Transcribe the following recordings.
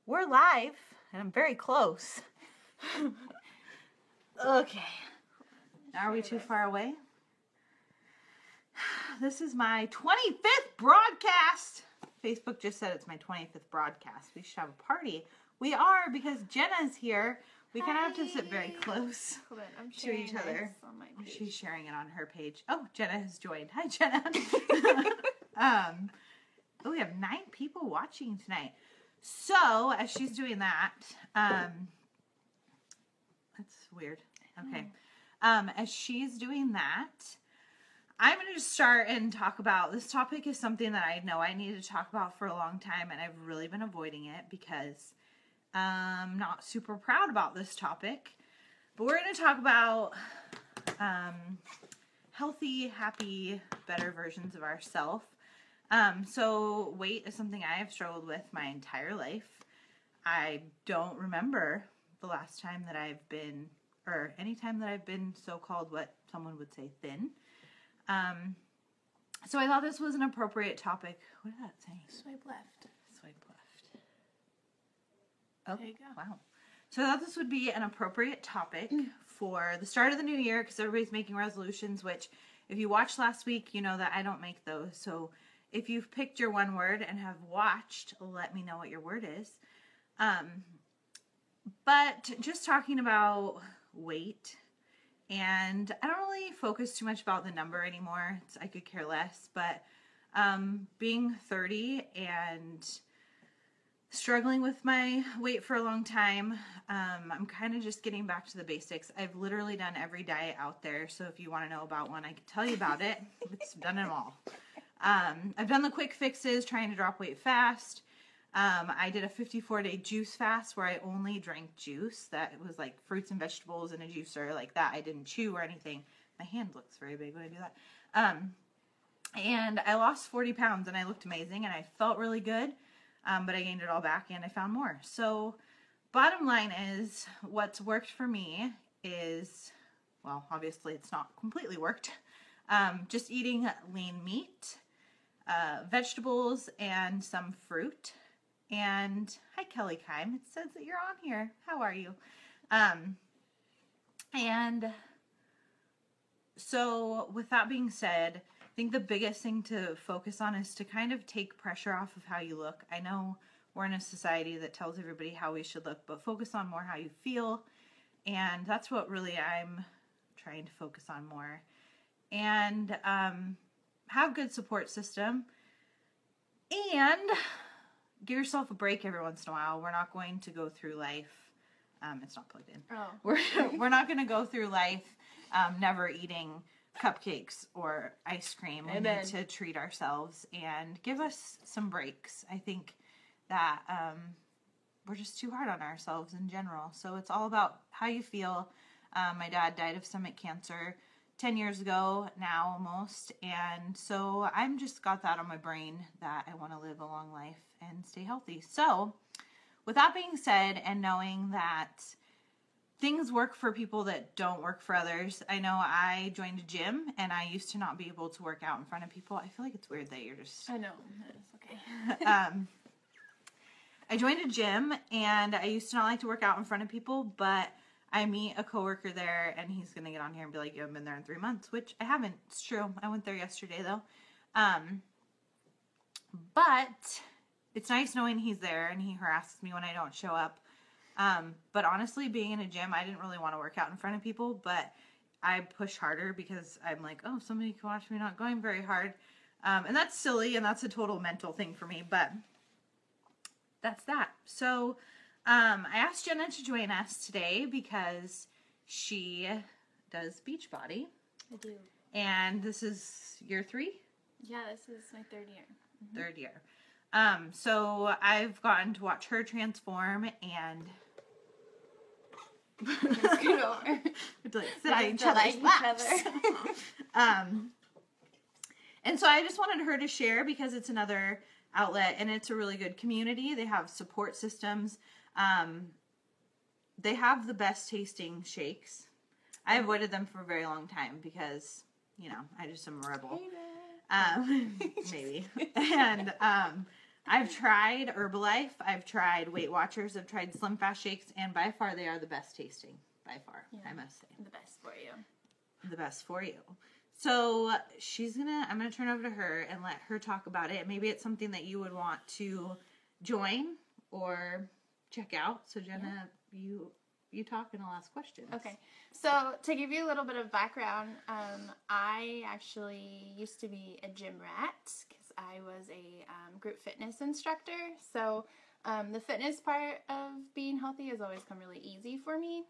We're live, and I'm very close. Okay. Now, are we too far away? This is my 25th broadcast. Facebook just said it's my 25th broadcast. We should have a party. We are, because Jenna's here. We kind of have to sit very close to each other. She's sharing it on her page. Oh, Jenna has joined. Hi, Jenna. Oh, we have 9 people watching tonight. So, as she's doing that, that's weird. Okay. As she's doing that, I'm going to just start and talk about, this topic is something that I know I needed to talk about for a long time, and I've really been avoiding it because I'm not super proud about this topic. But we're going to talk about healthy, happy, better versions of ourselves. So weight is something I have struggled with my entire life. I don't remember the last time that I've been, or any time that I've been so-called what someone would say thin. So I thought this was an appropriate topic. What did that say? Swipe left. Swipe left. Oh, There you go. wow. So I thought this would be an appropriate topic for the start of the new year, because everybody's making resolutions, which if you watched last week, you know that I don't make those. So if you've picked your one word and have watched, let me know what your word is. But just talking about weight, and I don't really focus too much about the number anymore. I could care less, but being 30 and struggling with my weight for a long time, I'm kind of just getting back to the basics. I've literally done every diet out there, so if you want to know about one, I can tell you about it. It's done them all. I've done the quick fixes, trying to drop weight fast. I did a 54-day juice fast where I only drank juice. That was like fruits and vegetables in a juicer like that. I didn't chew or anything. My hand looks very big when I do that. And I lost 40 pounds and I looked amazing and I felt really good. But I gained it all back and I found more. So bottom line is, what's worked for me is, well, obviously it's not completely worked. Just eating lean meat, vegetables, and some fruit. And hi, Kelly Kime. It says that you're on here. How are you? And so with that being said, I think the biggest thing to focus on is to kind of take pressure off of how you look. I know we're in a society that tells everybody how we should look, but focus on more how you feel. And that's what really I'm trying to focus on more. And have good support system. And give yourself a break every once in a while. We're not going to go through life. It's not plugged in. Oh. We're not going to go through life never eating cupcakes or ice cream. We need to treat ourselves and give us some breaks. I think that we're just too hard on ourselves in general. So it's all about how you feel. My dad died of stomach cancer 10 years ago now almost, and so I'm just got that on my brain that I want to live a long life and stay healthy. So with that being said, and knowing that things work for people that don't work for others, I know I joined a gym and I used to not be able to work out in front of people. I feel like it's weird that you're just... I know. It's okay. I joined a gym and I used to not like to work out in front of people, but I meet a coworker there and he's going to get on here and be like, you haven't been there in 3 months, which I haven't. It's true. I went there yesterday though. But it's nice knowing he's there and he harasses me when I don't show up. But honestly, being in a gym, I didn't really want to work out in front of people, but I push harder because I'm like, oh, somebody can watch me not going very hard. And that's silly and that's a total mental thing for me, but that's that. So, I asked Jenna to join us today because she does Beachbody. I do. And this is year 3? Yeah, this is my 3rd year. Mm-hmm. 3rd year. So I've gotten to watch her transform and Scoot over. to like sit on each other's laps. And so I just wanted her to share because it's another outlet and it's a really good community. They have support systems. They have the best tasting shakes. I avoided them for a very long time because, you know, I just am a rebel. Hey, Maybe. And I've tried Herbalife, I've tried Weight Watchers, I've tried Slim Fast Shakes, and by far they are the best tasting. By far, I must say. The best for you. The best for you. So I'm gonna turn over to her and let her talk about it. Maybe it's something that you would want to join or check out. So Jenna, you talk and I'll ask questions. Okay. So to give you a little bit of background, I actually used to be a gym rat because I was a group fitness instructor. So the fitness part of being healthy has always come really easy for me.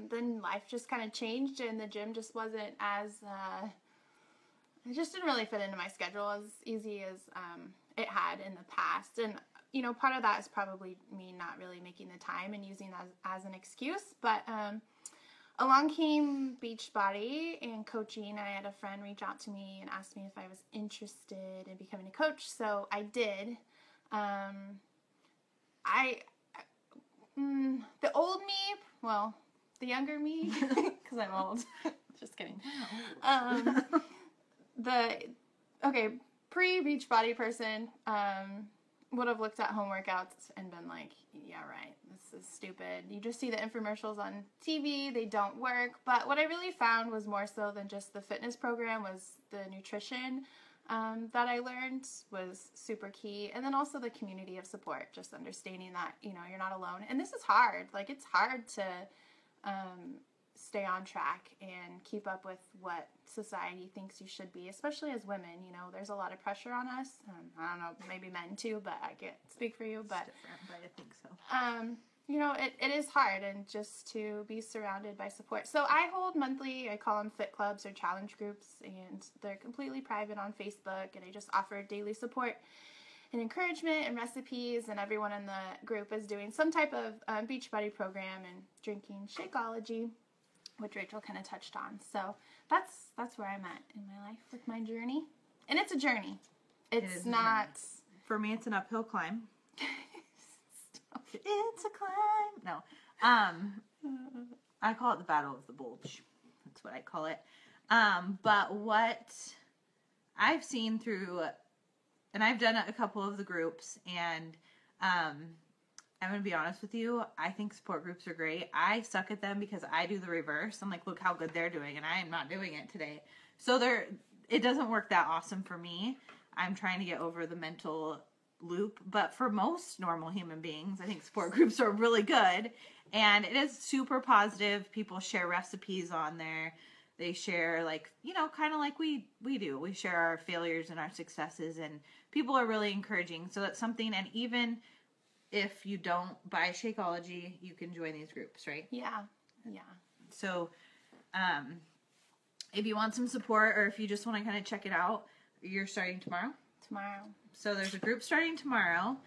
Then life just kind of changed and the gym just wasn't as, it just didn't really fit into my schedule as easy as it had in the past. And, you know, part of that is probably me not really making the time and using that as an excuse. But along came Beachbody and coaching. I had a friend reach out to me and ask me if I was interested in becoming a coach. So I did. The old me, well, the younger me, because I'm old. Just kidding. Pre-Beachbody person would have looked at home workouts and been like, yeah, right, this is stupid. You just see the infomercials on TV, they don't work. But what I really found was more so than just the fitness program was the nutrition that I learned was super key. And then also the community of support, just understanding that, you know, you're not alone. And this is hard. Like, it's hard to stay on track and keep up with what society thinks you should be, especially as women. You know, there's a lot of pressure on us. I don't know, maybe men too, but I can't speak for you. But, it's different, but I think so. You know, it is hard, and just to be surrounded by support. So I hold monthly, I call them fit clubs or challenge groups, and they're completely private on Facebook, and I just offer daily support and encouragement and recipes, and everyone in the group is doing some type of Beachbody program and drinking Shakeology, which Rachel kind of touched on. So that's where I'm at in my life with my journey. And it's a journey. It's not... For me, it's an uphill climb. It's a climb. No. I call it the Battle of the Bulge. That's what I call it. But what I've seen through, and I've done a couple of the groups, and I'm going to be honest with you, I think support groups are great. I suck at them because I do the reverse. I'm like, look how good they're doing, and I am not doing it today. So it doesn't work that awesome for me. I'm trying to get over the mental loop, but for most normal human beings, I think support groups are really good, and it is super positive. People share recipes on there. They share, like, you know, kind of like we do. We share our failures and our successes, and people are really encouraging. So that's something, and even if you don't buy Shakeology, you can join these groups, right? Yeah. So if you want some support, or if you just want to kind of check it out, you're starting tomorrow? Tomorrow. So there's a group starting tomorrow,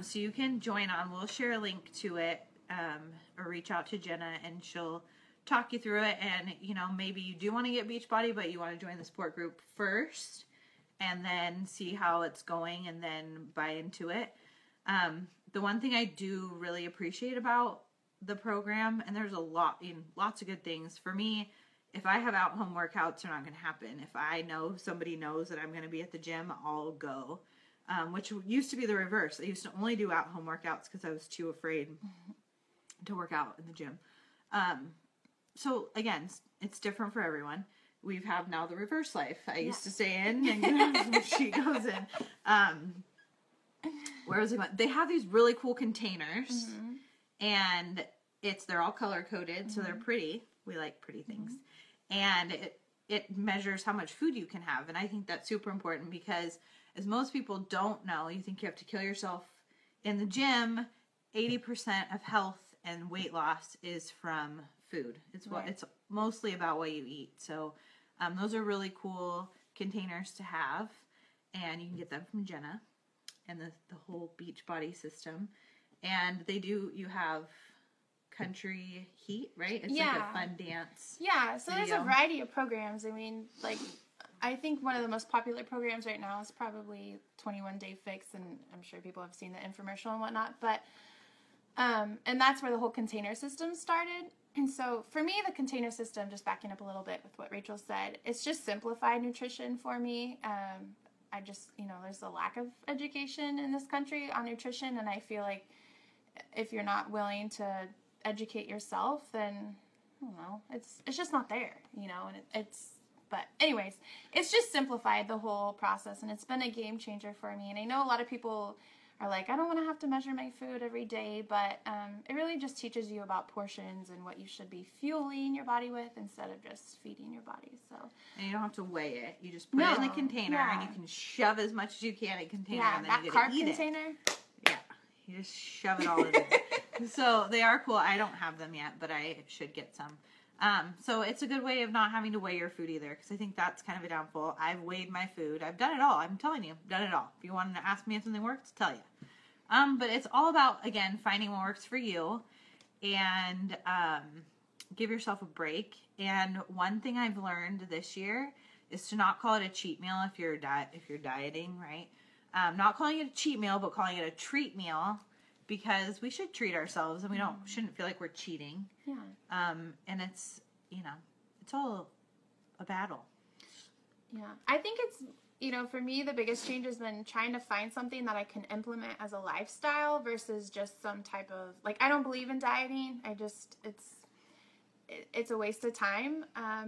so you can join on. We'll share a link to it, or reach out to Jenna, and she'll talk you through it. And, you know, maybe you do want to get Beachbody, but you want to join the support group first, and then see how it's going, and then buy into it. The one thing I do really appreciate about the program, and there's lots of good things. For me, if I have at-home workouts, they're not going to happen. If I know somebody knows that I'm going to be at the gym, I'll go. Which used to be the reverse. I used to only do at-home workouts because I was too afraid to work out in the gym. So again, it's different for everyone. We have now the reverse life. I used to stay in, and she goes in. Where was I going? They have these really cool containers, and they're all color coded, so they're pretty. We like pretty things. And it measures how much food you can have. And I think that's super important because, as most people don't know, you think you have to kill yourself in the gym. 80% of health and weight loss is from food. It's mostly about what you eat. So those are really cool containers to have, and you can get them from Jenna and the whole Beachbody system. And you have Country Heat, right? It's like a fun dance. Yeah, so there's a variety of programs. I mean, like, I think one of the most popular programs right now is probably 21 Day Fix, and I'm sure people have seen the infomercial and whatnot, but and that's where the whole container system started. And so for me, the container system, just backing up a little bit with what Rachel said, it's just simplified nutrition for me. I just, there's a lack of education in this country on nutrition, and I feel like if you're not willing to educate yourself, then I don't know, it's just not there, and but anyways, it's just simplified the whole process, and it's been a game changer for me. And I know a lot of people are like, I don't want to have to measure my food every day, but it really just teaches you about portions and what you should be fueling your body with instead of just feeding your body. So, and you don't have to weigh it. You just put it in the container, and you can shove as much as you can in a container, and then you get to eat container. It. Yeah, you just shove it all in there. So they are cool. I don't have them yet, but I should get some. So it's a good way of not having to weigh your food either, because I think that's kind of a downfall. I've weighed my food. I've done it all. I'm telling you, I've done it all. If you wanted to ask me if something works, I'll tell you. But it's all about, again, finding what works for you, and give yourself a break. And one thing I've learned this year is to not call it a cheat meal if you're dieting, right? Not calling it a cheat meal, but calling it a treat meal, because we should treat ourselves, and we shouldn't feel like we're cheating. Yeah. And it's, it's all a battle. Yeah. I think it's, for me, the biggest change has been trying to find something that I can implement as a lifestyle versus just some type of, I don't believe in dieting. It's a waste of time.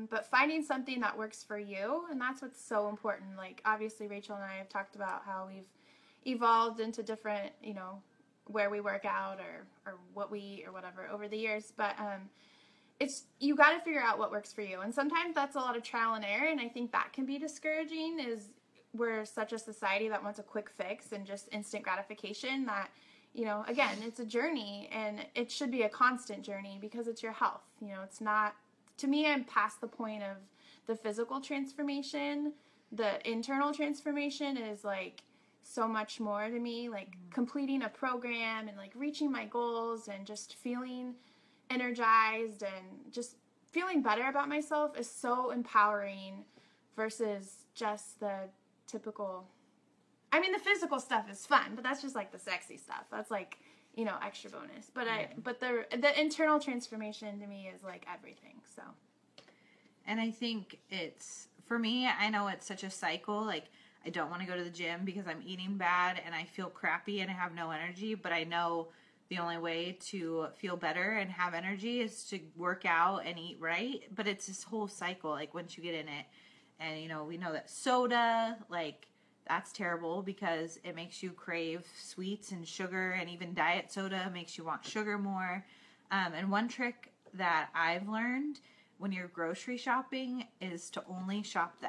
But finding something that works for you, and that's what's so important. Obviously Rachel and I have talked about how we've evolved into different, where we work out or what we eat or whatever over the years. But you got to figure out what works for you. And sometimes that's a lot of trial and error. And I think that can be discouraging, is we're such a society that wants a quick fix and just instant gratification that, again, it's a journey, and it should be a constant journey because it's your health. It's not, to me, I'm past the point of the physical transformation. The internal transformation is so much more to me, completing a program and reaching my goals and just feeling energized and just feeling better about myself is so empowering versus just the typical, the physical stuff is fun, but that's just the sexy stuff. That's extra bonus. But but the internal transformation to me is everything. So. And I think it's, for me, I know it's such a cycle. I don't want to go to the gym because I'm eating bad and I feel crappy and I have no energy, but I know the only way to feel better and have energy is to work out and eat right. But it's this whole cycle, once you get in it. And, we know that soda, that's terrible because it makes you crave sweets and sugar, and even diet soda makes you want sugar more. And one trick that I've learned when you're grocery shopping is to only shop the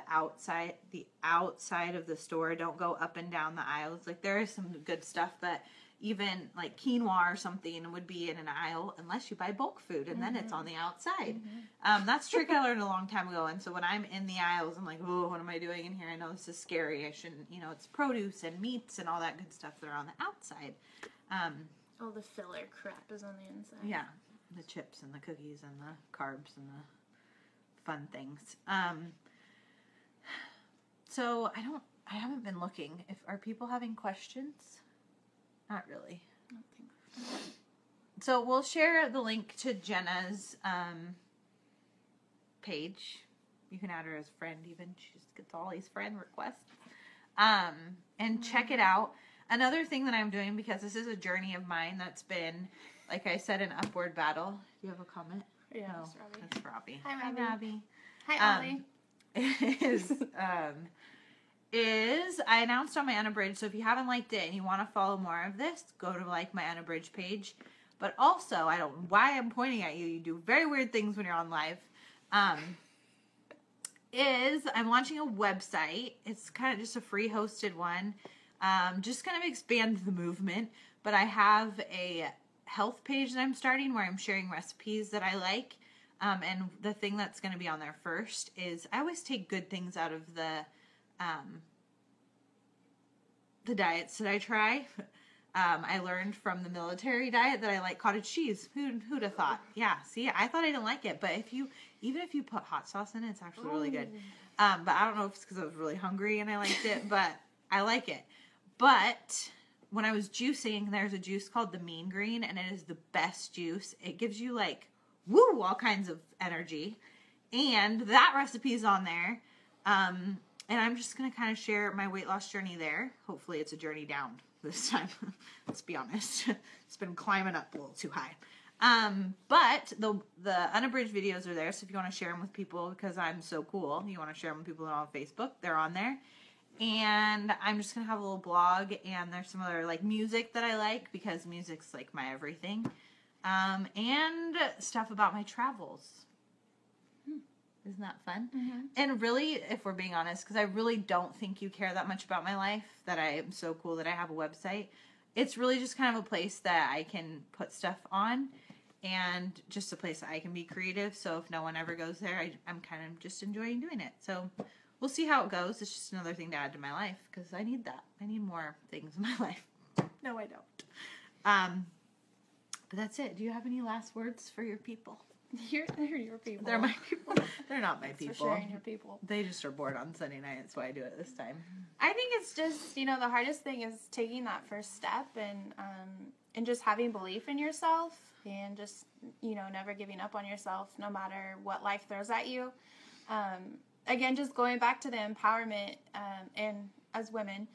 outside of the store. Don't go up and down the aisles. There is some good stuff, but even quinoa or something would be in an aisle unless you buy bulk food, and then it's on the outside. That's a trick I learned a long time ago. And so when I'm in the aisles, I'm oh, what am I doing in here? I know this is scary. I shouldn't, it's produce and meats and all that good stuff that are on the outside. All the filler crap is on the inside. Yeah, the chips and the cookies and the carbs and the fun things. So I haven't been looking. Are people having questions? Not really. I don't think so. So we'll share the link to Jenna's page. You can add her as a friend even. She just gets all these friend requests. And check it out. Another thing that I'm doing, because this is a journey of mine that's been, like I said, an upward battle. Do you have a comment? Yeah, no, that's Robbie. Hi, Robbie. Hi, Ollie. Is I announced on my Unabridged, so if you haven't liked it and you want to follow more of this, go to my Unabridged page. But also, I don't know why I'm pointing at you. You do very weird things when you're on live. I'm launching a website. It's kind of just a free hosted one. Just kind of expand the movement. But I have a health page that I'm starting where I'm sharing recipes that I like. And the thing that's going to be on there first is I always take good things out of the diets that I try. I learned from the military diet that I like cottage cheese. Who'd have thought? Yeah, see, I thought I didn't like it, but even if you put hot sauce in it, it's actually really good. But I don't know if it's because I was really hungry and I liked it, but I like it. But when I was juicing, there's a juice called the Mean Green, and it is the best juice. It gives you all kinds of energy, and that recipe is on there. And I'm just going to kind of share my weight loss journey there. Hopefully it's a journey down this time. Let's be honest. It's been climbing up a little too high. But the unabridged videos are there. So if you want to share them with people, because I'm so cool, you want to share them with people on Facebook, they're on there. And I'm just going to have a little blog, and there's some other like music that I like, because music's like my everything. And stuff about my travels. Isn't that fun? Mm-hmm. And really, if we're being honest, because I really don't think you care that much about my life, that I am so cool that I have a website. It's really just kind of a place that I can put stuff on, and just a place that I can be creative. So if no one ever goes there, I'm kind of just enjoying doing it. So we'll see how it goes. It's just another thing to add to my life, because I need that. I need more things in my life. No, I don't. But that's it. Do you have any last words for your people? They're your people. They're my people. They're not my Thanks people. for sharing your people. They just are bored on Sunday night. That's why I do it this time. I think it's just, the hardest thing is taking that first step and just having belief in yourself, and just, never giving up on yourself no matter what life throws at you. Again, just going back to the empowerment, and as women,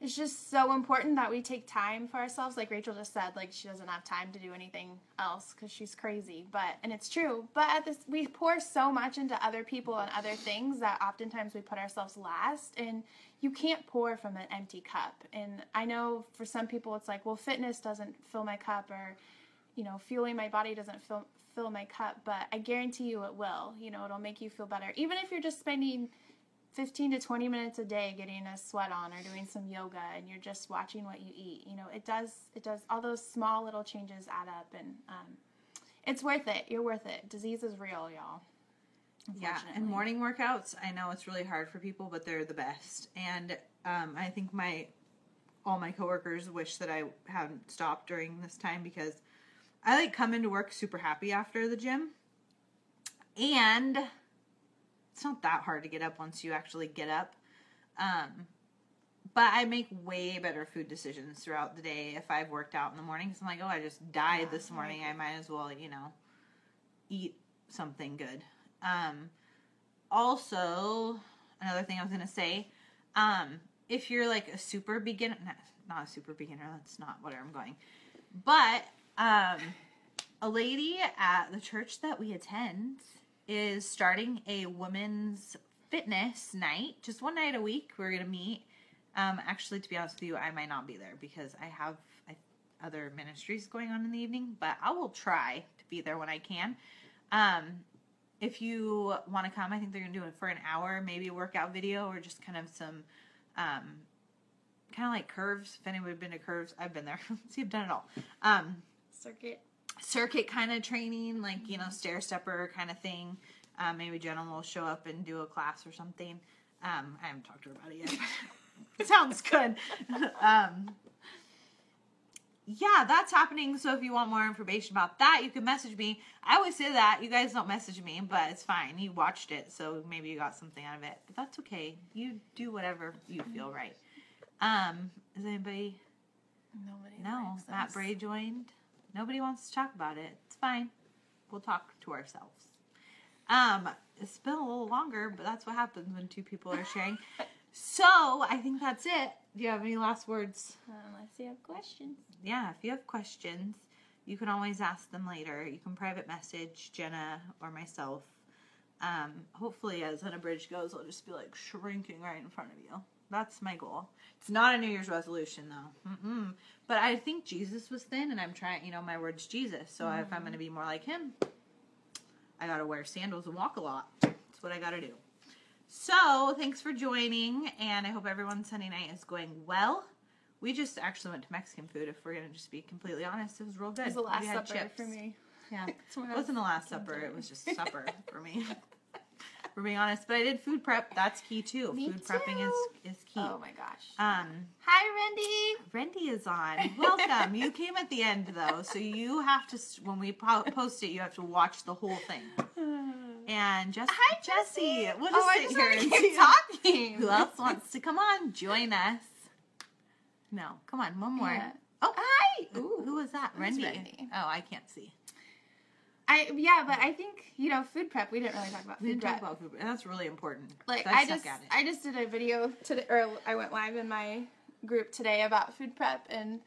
it's just so important that we take time for ourselves. Like Rachel just said, like she doesn't have time to do anything else because she's crazy. And it's true. But we pour so much into other people and other things that oftentimes we put ourselves last. And you can't pour from an empty cup. And I know for some people it's like, well, fitness doesn't fill my cup, or, fueling my body doesn't fill my cup. But I guarantee you it will. It'll make you feel better. Even if you're just spending 15 to 20 minutes a day getting a sweat on, or doing some yoga, and you're just watching what you eat. It does all those small little changes add up, and it's worth it. You're worth it. Disease is real, y'all. Yeah, and morning workouts, I know it's really hard for people, but they're the best. And I think all my coworkers wish that I hadn't stopped during this time, because I come into work super happy after the gym, and it's not that hard to get up once you actually get up. But I make way better food decisions throughout the day if I've worked out in the morning. So I'm like, I just died this morning. I might as well, eat something good. Also, another thing I was going to say, if you're like a super beginner, not a super beginner, that's not where I'm going. But a lady at the church that we attend is starting a women's fitness night, just one night a week. We're going to meet. Actually, to be honest with you, I might not be there because I have other ministries going on in the evening, but I will try to be there when I can. If you want to come, I think they're going to do it for an hour, maybe a workout video, or just kind of some, kind of like curves. If anybody's been to curves, I've been there. See, I've done it all. Circuit kind of training, like, stair stepper kind of thing. Maybe Jenna will show up and do a class or something. I haven't talked to her about it yet. It sounds good. Yeah, that's happening. So if you want more information about that, you can message me. I always say that. You guys don't message me, but it's fine. You watched it, so maybe you got something out of it. But that's okay. You do whatever you feel right. Is anybody? Nobody. No. Matt Bray joined. Nobody wants to talk about it. It's fine. We'll talk to ourselves. It's been a little longer, but that's what happens when two people are sharing. So I think that's it. Do you have any last words? Unless you have questions. Yeah, if you have questions, you can always ask them later. You can private message Jenna or myself. Hopefully, as Unabridged goes, I'll just be like shrinking right in front of you. That's my goal. It's not a New Year's resolution, though. But I think Jesus was thin, and I'm trying, my word's Jesus. So if I'm going to be more like him, I got to wear sandals and walk a lot. That's what I got to do. So thanks for joining, and I hope everyone's Sunday night is going well. We just actually went to Mexican food, if we're going to just be completely honest. It was real good. It was the last supper chips. For me. Yeah. It wasn't the last supper. It was just supper for me. For being honest, but I did food prep. That's key too. Me Food prepping is key. Oh my gosh. Hi, Rendy. Rendy is on. Welcome. You came at the end though, so you have to. When we post it, you have to watch the whole thing. And Hi, Jessie. We'll just I sit just here want and to keep see talking. who else wants to come on. Join us. No, come on, one more. Yeah. Oh, hi. Ooh, who was that? That's Rendy. Rendy. Oh, I can't see. But I think, food prep, we didn't really talk about We food didn't prep. talk about food, and that's really important. Like, 'cause I suck at it. I just did a video today, or I went live in my group today about food prep, and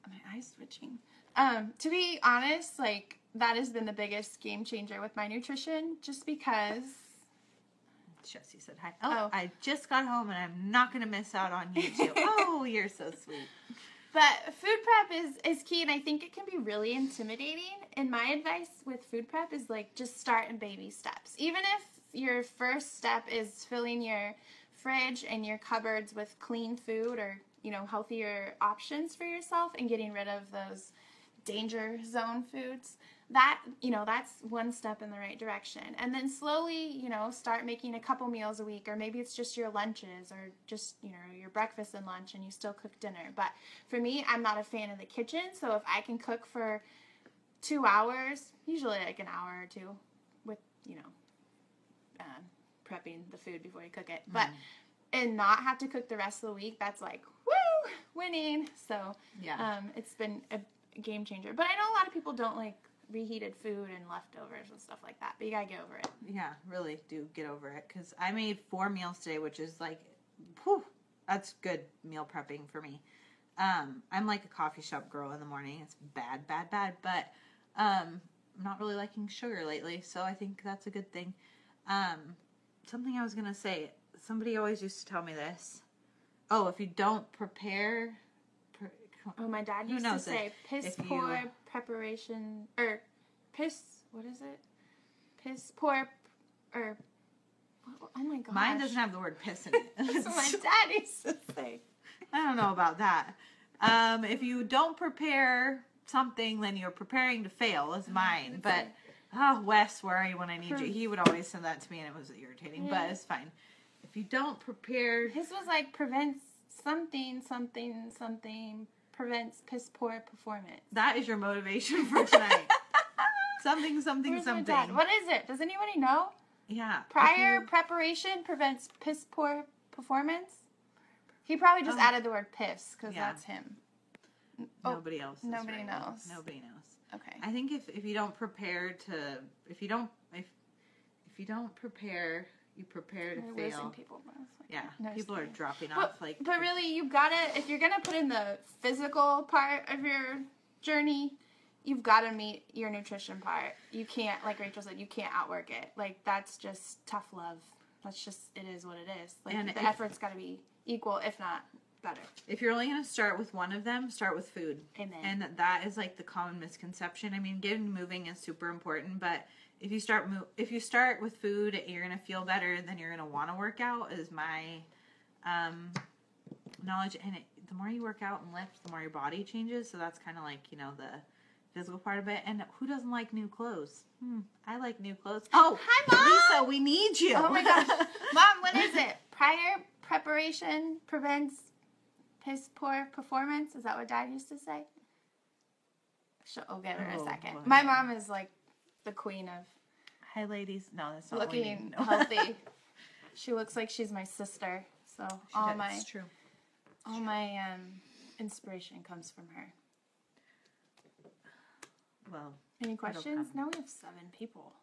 my eye's twitching. To be honest, like, that has been the biggest game changer with my nutrition, just because... Jesse said hi. Oh. I just got home, and I'm not going to miss out on you, too. Oh, you're so sweet. But food prep is key, and I think it can be really intimidating. And my advice with food prep is, like, just start in baby steps. Even if your first step is filling your fridge and your cupboards with clean food or, healthier options for yourself and getting rid of those danger zone foods, that's one step in the right direction. And then slowly, start making a couple meals a week, or maybe it's just your lunches or just, your breakfast and lunch and you still cook dinner. But for me, I'm not a fan of the kitchen. So if I can cook for 2 hours, usually like an hour or two with, prepping the food before you cook it, but, and not have to cook the rest of the week, that's like, woo, winning. So, Yeah. It's been a game changer. But I know a lot of people don't like reheated food and leftovers and stuff like that, but you gotta get over it. Yeah, really do get over it, because I made 4 meals today, which is like, whew, that's good meal prepping for me. I'm like a coffee shop girl in the morning. It's bad, but I'm not really liking sugar lately, so I think that's a good thing. Something I was gonna say, somebody always used to tell me this. Oh, if you don't prepare... Oh, my dad used to say piss poor preparation, or piss, what is it? Piss poor, or, oh my gosh. Mine doesn't have the word piss in it. That's what my dad used to say. I don't know about that. If you don't prepare something, then you're preparing to fail, is mine. But, Wes, where are you when I need you? He would always send that to me, and it was irritating, but it's fine. If you don't prepare... His was like prevents something, prevents piss poor performance. That is your motivation for tonight. something. Where's my dad? What is it? Does anybody know? Yeah. Prior preparation prevents piss poor performance? He probably just added the word piss, because that's him. Nobody else. Nobody knows. Nobody knows. Okay. I think if you don't prepare to, if you don't prepare, you prepare to fail. Losing people, people are dropping off. But really, you gotta, if you're gonna put in the physical part of your journey, you've gotta meet your nutrition part. You can't, like Rachel said, you can't outwork it. Like, that's just tough love. That's just, it is what it is. Like, and the effort's gotta be equal, if not better. If you're only gonna start with one of them, start with food. Amen. And that is like the common misconception. I mean, getting moving is super important, but if you start with food, you're gonna feel better. Then you're gonna want to work out. Is my knowledge. And the more you work out and lift, the more your body changes. So that's kind of like the physical part of it. And who doesn't like new clothes? I like new clothes. Oh, hi, Mom. Lisa, we need you. Oh my gosh, Mom, what is it? Prior preparation prevents piss poor performance. Is that what Dad used to say? I'll get her in a second. Boy. My mom is like the queen of... Hi, ladies. No, that's not looking healthy. She looks like she's my sister. So it's true. All my inspiration comes from her. Well, any questions? Now we have 7 people.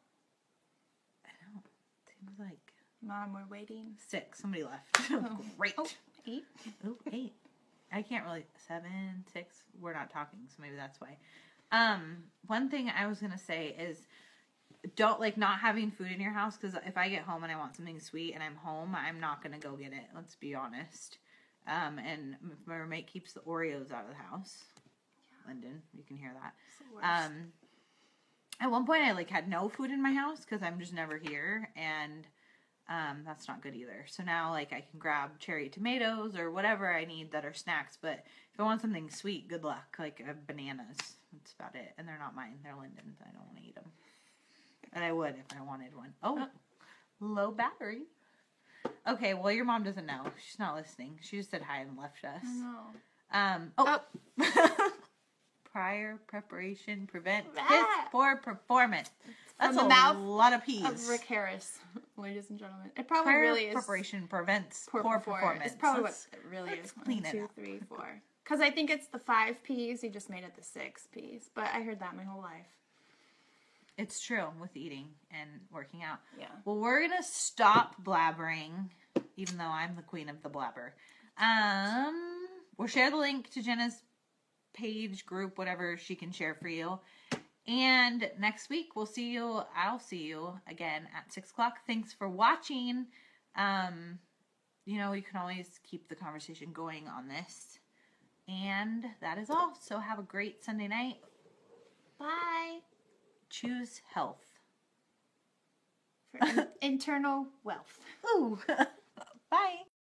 I know. Seems like... Mom, we're waiting. 6. Somebody left. Oh. Great. Oh, 8? Oh, 8. I can't really... 7, 6. We're not talking, so maybe that's why. One thing I was gonna say is, don't not having food in your house, because if I get home and I want something sweet and I'm home, I'm not gonna go get it. Let's be honest. And my roommate keeps the Oreos out of the house. Yeah. Lyndon, you can hear that. At one point I had no food in my house because I'm just never here, and that's not good either. So now I can grab cherry tomatoes or whatever I need that are snacks, but if I want something sweet, good luck. Bananas. That's about it. And they're not mine. They're Lyndon's. I don't want to eat them. But I would if I wanted one. Oh, low battery. Okay, well, your mom doesn't know. She's not listening. She just said hi and left us. No. Prior preparation prevents piss poor performance. That's the a mouth lot of peas. Of Rick Harris, ladies and gentlemen. It probably Prior really is. Preparation prevents poor performance. It's probably what it really is. Clean 1, 2, 3, 4. Because I think it's the 5 P's. He just made it the 6 P's. But I heard that my whole life. It's true with eating and working out. Yeah. Well, we're going to stop blabbering, even though I'm the queen of the blabber. We'll share the link to Jenna's page, group, whatever she can share for you. And next week, I'll see you again at 6 o'clock. Thanks for watching. You know, you can always keep the conversation going on this. And that is all. So have a great Sunday night. Bye. Choose health. For internal wealth. Ooh. Bye.